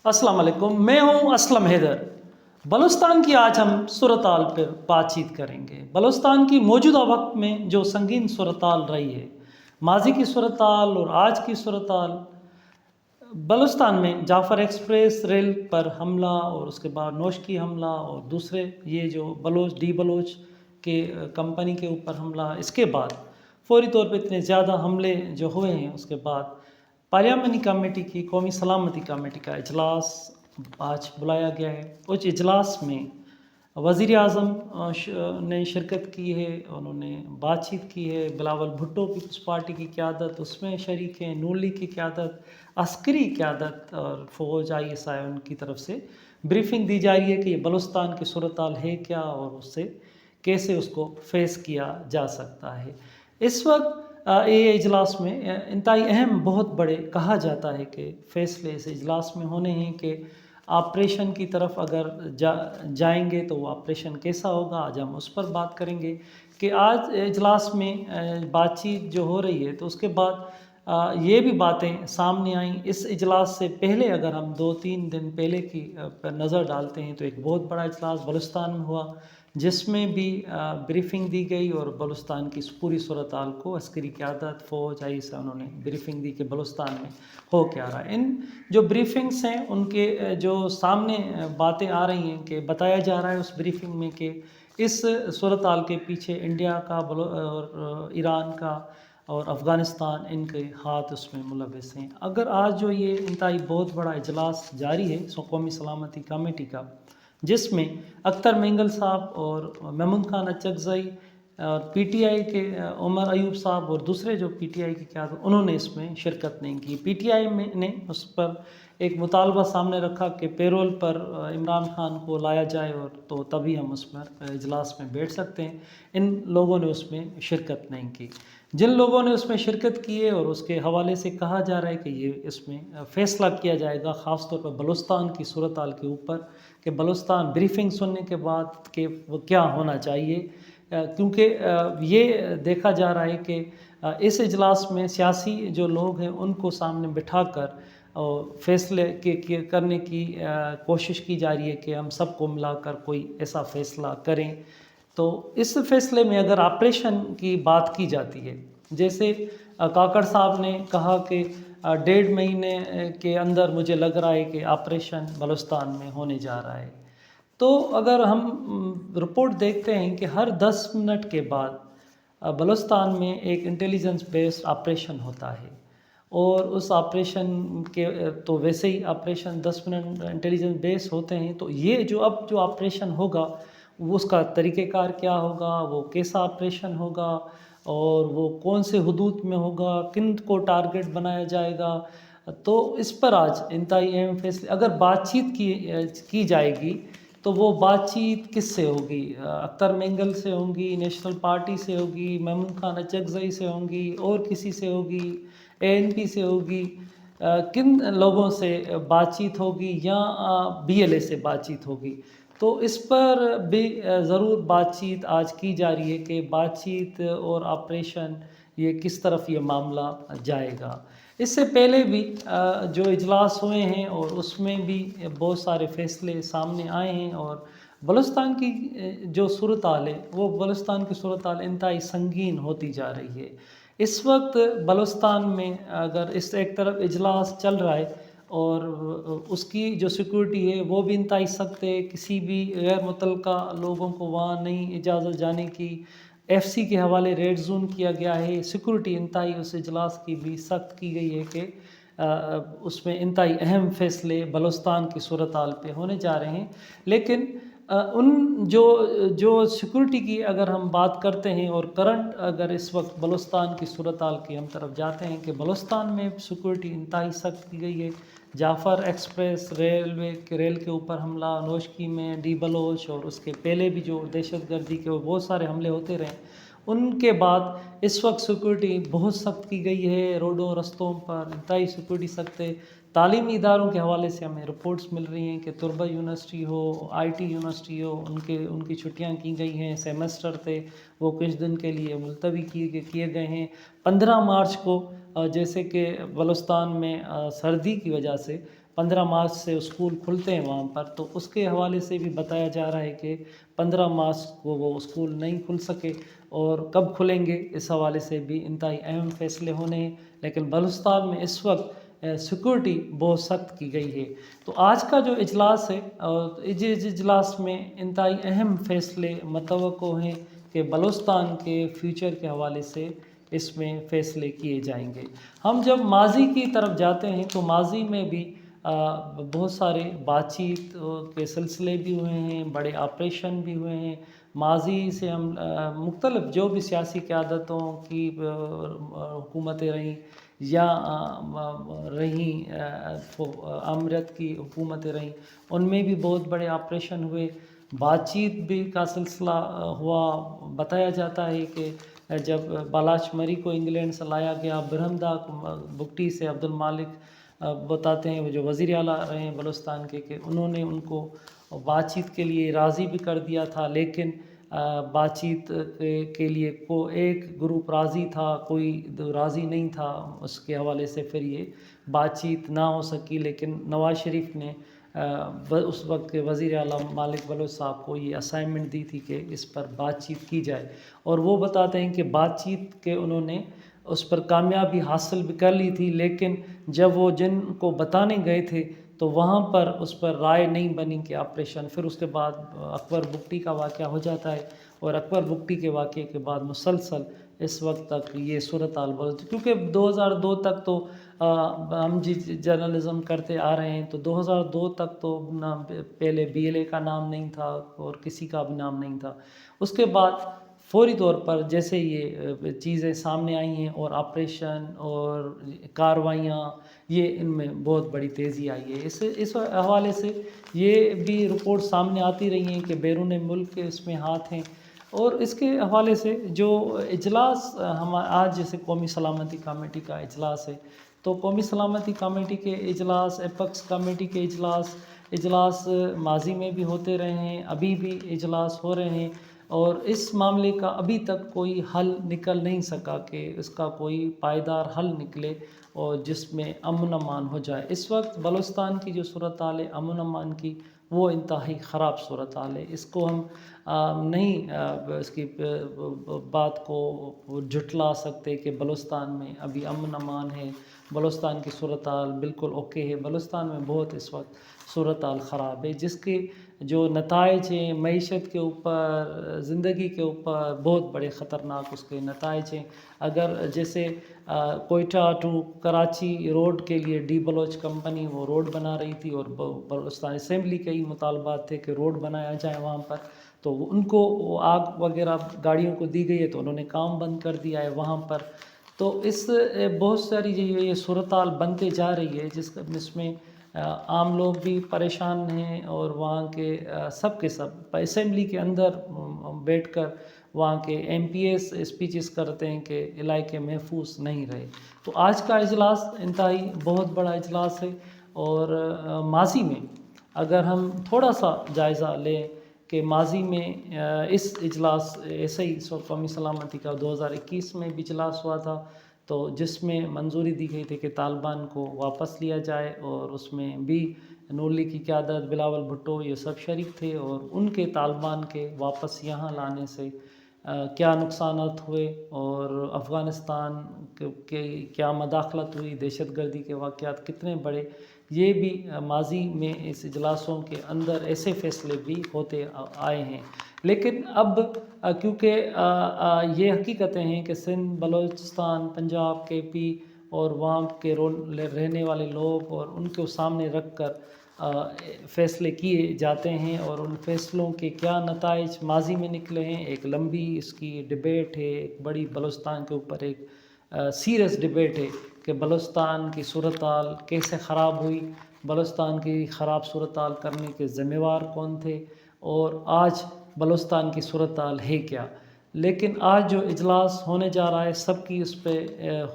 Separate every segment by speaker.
Speaker 1: अस्सलाम वालेकुम, मैं हूं असलम हैदर। बलूचिस्तान की आज हम सूरत-हाल पर बातचीत करेंगे। बलूचिस्तान की मौजूदा वक्त में जो संगीन सूरत-हाल रही है, माजी की सूरत-हाल और आज की सूरत-हाल, बलूचिस्तान में जाफ़र एक्सप्रेस रेल पर हमला और उसके बाद नौशकी हमला और दूसरे ये जो बलोच के कंपनी के ऊपर हमला, इसके बाद फौरी तौर पे इतने ज़्यादा हमले जो हुए हैं, उसके बाद पार्लियामानी कमेटी की कौमी सलामती कमेटी का इजलास आज बुलाया गया है। उस इजलास में वज़ीर आज़म ने शिरकत की है, उन्होंने बातचीत की है। बिलावल भुट्टो पीपल्स पार्टी की क़यादत उसमें शरीक हैं, नून लीग की क़यादत, अस्करी क़यादत और फ़ौज ISI उनकी तरफ से ब्रीफिंग दी जा रही है कि ये बलूचिस्तान की सूरत-हाल है क्या और उससे कैसे उसको फ़ेस किया जा सकता है। इस वक्त ये इजलास में इंतहाई अहम बहुत बड़े कहा जाता है कि फ़ैसले इस इजलास में होने हैं कि ऑपरेशन की तरफ अगर जाएंगे तो वो ऑपरेशन कैसा होगा। आज हम उस पर बात करेंगे कि आज इजलास में बातचीत जो हो रही है, तो उसके बाद ये भी बातें सामने आईं। इस इजलास से पहले अगर हम 2-3 दिन पहले की पर नज़र डालते हैं तो एक बहुत बड़ा इजलास बलूचिस्तान में हुआ, जिसमें भी ब्रीफिंग दी गई और बलूचिस्तान की पूरी सूरत-हाल को अस्करी क़यादत, फ़ौज, ISI उन्होंने ब्रीफिंग दी कि बलूचिस्तान में हो क्या रहा है। इन जो ब्रीफिंग्स हैं उनके जो सामने बातें आ रही हैं कि बताया जा रहा है उस ब्रीफिंग में कि इस सूरत-हाल के पीछे इंडिया का और ईरान का और अफ़गानिस्तान, इनके हाथ उसमें मुलव्वस हैं। अगर आज जो ये इंतहाई बहुत बड़ा इजलास जारी है कौमी सलामती कमेटी का, जिसमें अख्तर मेंगल साहब और महमूद खान अचकज़ई और PTI के उमर अयूब साहब और दूसरे जो PTI की क़यादत, उन्होंने इसमें शिरकत नहीं की। PTI ने उस पर एक मुतालबा सामने रखा कि पेरोल पर इमरान खान को लाया जाए और तो तभी हम उस पर इजलास में बैठ सकते हैं। इन लोगों ने उसमें शिरकत नहीं की। जिन लोगों ने उसमें शिरकत की है और उसके हवाले से कहा जा रहा है कि ये इसमें फ़ैसला किया जाएगा ख़ास तौर पर बलूचिस्तान की सूरत-हाल के ऊपर, कि बलूचिस्तान ब्रीफिंग सुनने के बाद कि वो क्या होना चाहिए। क्योंकि ये देखा जा रहा है कि इस इजलास में सियासी जो लोग हैं उनको सामने बिठाकर और फ़ैसले करने की कोशिश की जा रही है कि हम सबको मिलाकर कोई ऐसा फ़ैसला करें। तो इस फ़ैसले में अगर ऑपरेशन की बात की जाती है, जैसे काकड़ साहब ने कहा कि 1.5 महीने के अंदर मुझे लग रहा है कि ऑपरेशन बलूचिस्तान में होने जा रहा है। तो अगर हम रिपोर्ट देखते हैं कि हर 10 मिनट के बाद बलूचिस्तान में एक इंटेलिजेंस बेस्ड ऑपरेशन होता है और उस ऑपरेशन के तो वैसे ही ऑपरेशन 10 मिनट इंटेलिजेंस बेस होते हैं। तो ये जो अब जो ऑपरेशन होगा, वो उसका तरीक़ेकार क्या होगा, वो कैसा ऑपरेशन होगा और वो कौन से हुदूद में होगा, किन को टारगेट बनाया जाएगा। तो इस पर आज इंतहाई अहम फ़ैसले अगर बातचीत की जाएगी तो वो बातचीत किससे होगी? अख्तर मेंगल से होगी, नेशनल पार्टी से होगी, महमूद खान अचकज़ई से होंगी और किसी से होगी, ANP से होगी। किन लोगों से बातचीत होगी या BLA से बातचीत होगी। तो इस पर भी ज़रूर बातचीत आज की जा रही है कि बातचीत और ऑपरेशन ये किस तरफ ये मामला जाएगा। इससे पहले भी जो इजलास हुए हैं और उसमें भी बहुत सारे फ़ैसले सामने आए हैं और बलूचिस्तान की जो सूरत-हाल है, वो बलूचिस्तान की सूरत-हाल इंतहाई संगीन होती जा रही है। इस वक्त बलूचिस्तान में अगर इस एक तरफ इजलास चल रहा है और उसकी जो सिक्योरिटी है वो भी इंतहाई सख्त है, किसी भी गैर मुतल्लका लोगों को वहाँ नहीं इजाज़त जाने की। FC के हवाले रेड जोन किया गया है, सिक्योरिटी इंतहाई उस इजलास की भी सख्त की गई है कि उसमें इंतहाई अहम फ़ैसले बलूचिस्तान की सूरत-हाल पे होने जा रहे हैं। लेकिन उन जो सिक्योरिटी की अगर हम बात करते हैं और करंट अगर इस वक्त बलूचिस्तान की सूरत-हाल की हम तरफ जाते हैं कि बलूचिस्तान में सिक्योरिटी इंतहाई सख्त की गई है। जाफ़र एक्सप्रेस रेल के ऊपर हमला, नौशकी में डी बलोच और उसके पहले भी जो दहशतगर्दी के बहुत सारे हमले होते रहे, उनके बाद इस वक्त सिक्योरिटी बहुत सख्त की गई है। रोडों रस्तों पर इंतहाई सिक्योरिटी सख्त है। तालीमी इदारों के हवाले से हमें रिपोर्ट्स मिल रही हैं कि तुर्बा यूनिवर्सिटी हो, IT यूनिवर्सिटी हो, उनकी छुट्टियां की गई हैं। सेमेस्टर थे वो कुछ दिन के लिए मुलतवी किए गए हैं। 15 मार्च को जैसे कि बलूचिस्तान में सर्दी की वजह से 15 مارچ سے اسکول کھلتے ہیں وہاں پر، تو اس کے حوالے سے بھی بتایا جا رہا ہے کہ 15 مارچ کو وہ اسکول نہیں کھل سکے اور کب کھلیں گے، اس حوالے سے بھی انتہائی اہم فیصلے ہونے ہیں۔ لیکن بلوچستان میں اس وقت سیکورٹی بہت سخت کی گئی ہے۔ تو آج کا جو اجلاس ہے، اس اجلاس میں انتہائی اہم فیصلے متوقع ہیں کہ بلوچستان کے فیوچر کے حوالے سے اس میں فیصلے کیے جائیں گے۔ ہم جب ماضی کی طرف جاتے ہیں تو ماضی میں بھی بہت سارے بات چیت کے سلسلے بھی ہوئے ہیں، بڑے آپریشن بھی ہوئے ہیں۔ ماضی سے ہم مختلف جو بھی سیاسی قیادتوں کی حکومتیں رہیں یا امرت کی حکومتیں رہیں، ان میں بھی بہت بڑے آپریشن ہوئے، بات چیت بھی کا سلسلہ ہوا۔ بتایا جاتا ہے کہ جب بالاچ مری کو انگلینڈ سے لایا گیا، برہمدہ بگٹی سے عبد المالک بتاتے ہیں، وہ جو وزیر اعلیٰ رہے ہیں بلوچستان کے، کہ انہوں نے ان کو بات چیت کے لیے راضی بھی کر دیا تھا، لیکن بات چیت کے لیے ایک گروپ راضی تھا، کوئی راضی نہیں تھا۔ اس کے حوالے سے پھر یہ بات چیت نہ ہو سکی، لیکن نواز شریف نے اس وقت کے وزیر اعلیٰ مالک بلوچ صاحب کو یہ اسائنمنٹ دی تھی کہ اس پر بات چیت کی جائے، اور وہ بتاتے ہیں کہ بات چیت کے انہوں نے اس پر کامیابی حاصل بھی کر لی تھی، لیکن جب وہ جن کو بتانے گئے تھے تو وہاں پر اس پر رائے نہیں بنی کہ آپریشن۔ پھر اس کے بعد اکبر بگٹی کا واقعہ ہو جاتا ہے، اور اکبر بگٹی کے واقعے کے بعد مسلسل اس وقت تک یہ صورتحال کیونکہ 2002 تک تو ہم جرنلزم کرتے آ رہے ہیں، تو 2002 تک تو پہلے BLA کا نام نہیں تھا اور کسی کا بھی نام نہیں تھا۔ اس کے بعد فوری طور پر جیسے یہ چیزیں سامنے آئی ہیں اور آپریشن اور کارروائیاں، یہ ان میں بہت بڑی تیزی آئی ہے۔ اس حوالے سے یہ بھی رپورٹ سامنے آتی رہی ہیں کہ بیرون ملک کے اس میں ہاتھ ہیں، اور اس کے حوالے سے جو اجلاس آج جیسے قومی سلامتی کمیٹی کا اجلاس ہے، تو قومی سلامتی کمیٹی کے اجلاس، ایپیکس کمیٹی کے اجلاس ماضی میں بھی ہوتے رہے ہیں، ابھی بھی اجلاس ہو رہے ہیں، اور اس معاملے کا ابھی تک کوئی حل نکل نہیں سکا کہ اس کا کوئی پائیدار حل نکلے اور جس میں امن امان ہو جائے۔ اس وقت بلوچستان کی جو صورتحال ہے امن امان کی، وہ انتہائی خراب صورتحال ہے۔ اس کو ہم نہیں اس کی بات کو جھٹلا سکتے کہ بلوچستان میں ابھی امن امان ہے، بلوچستان کی صورتحال بالکل اوکے ہے۔ بلوچستان میں بہت اس وقت صورتحال خراب ہے، جس کے جو نتائج ہیں معیشت کے اوپر، زندگی کے اوپر بہت بڑے خطرناک اس کے نتائج ہیں۔ اگر جیسے کوئٹہ ٹو کراچی روڈ کے لیے ڈی بلوچ کمپنی وہ روڈ بنا رہی تھی، اور بلوچستان اسمبلی کے ہی مطالبات تھے کہ روڈ بنایا جائے وہاں پر، تو ان کو آگ وغیرہ گاڑیوں کو دی گئی ہے، تو انہوں نے کام بند کر دیا ہے وہاں پر۔ تو اس بہت ساری یہ صورتحال بنتے جا رہی ہے، جس میں عام لوگ بھی پریشان ہیں، اور وہاں کے سب کے سب اسمبلی کے اندر بیٹھ کر وہاں کے MPs اسپیچز کرتے ہیں کہ علاقے محفوظ نہیں رہے۔ تو آج کا اجلاس انتہائی بہت بڑا اجلاس ہے، اور ماضی میں اگر ہم تھوڑا سا جائزہ لیں کہ ماضی میں اس اجلاس ایسے ہی قومی سلامتی کا 2021 میں بھی اجلاس ہوا تھا، تو جس میں منظوری دی گئی تھی کہ طالبان کو واپس لیا جائے، اور اس میں بھی نون لیگ کی قیادت، بلاول بھٹو، یہ سب شریک تھے، اور ان کے طالبان کے واپس یہاں لانے سے کیا نقصانات ہوئے، اور افغانستان کے کیا مداخلت ہوئی، دہشت گردی کے واقعات کتنے بڑے، یہ بھی ماضی میں اس اجلاسوں کے اندر ایسے فیصلے بھی ہوتے آئے ہیں۔ لیکن اب کیونکہ یہ حقیقتیں ہیں کہ سندھ، بلوچستان، پنجاب، KP اور وہاں کے رہنے والے لوگ، اور ان کو سامنے رکھ کر فیصلے کیے جاتے ہیں، اور ان فیصلوں کے کیا نتائج ماضی میں نکلے ہیں، ایک لمبی اس کی ڈیبیٹ ہے، ایک بڑی بلوچستان کے اوپر ایک سیریس ڈیبیٹ ہے کہ بلوچستان کی صورتحال کیسے خراب ہوئی، بلوچستان کی خراب صورتحال کرنے کے ذمہ وار کون تھے، اور آج بلوچستان کی صورتحال ہے کیا۔ لیکن آج جو اجلاس ہونے جا رہا ہے، سب کی اس پہ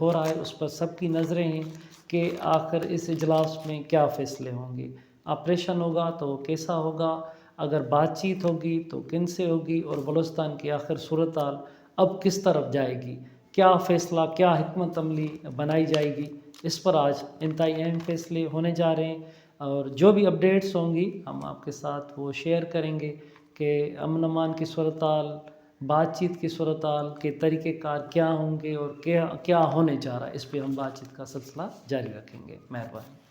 Speaker 1: ہو رہا ہے، اس پر سب کی نظریں ہیں کہ آخر اس اجلاس میں کیا فیصلے ہوں گے۔ آپریشن ہوگا تو کیسا ہوگا، اگر بات چیت ہوگی تو کن سے ہوگی، اور بلوچستان کی آخر صورتحال اب کس طرف جائے گی، کیا فیصلہ، کیا حکمت عملی بنائی جائے گی، اس پر آج انتہائی اہم فیصلے ہونے جا رہے ہیں۔ اور جو بھی اپڈیٹس ہوں گی ہم آپ کے ساتھ وہ شیئر کریں گے کہ امن امان کی صورتحال، بات چیت کی صورتحال کے طریقہ کار کیا ہوں گے اور کیا ہونے جا رہا ہے، اس پہ ہم بات چیت کا سلسلہ جاری رکھیں گے۔ مہربانی۔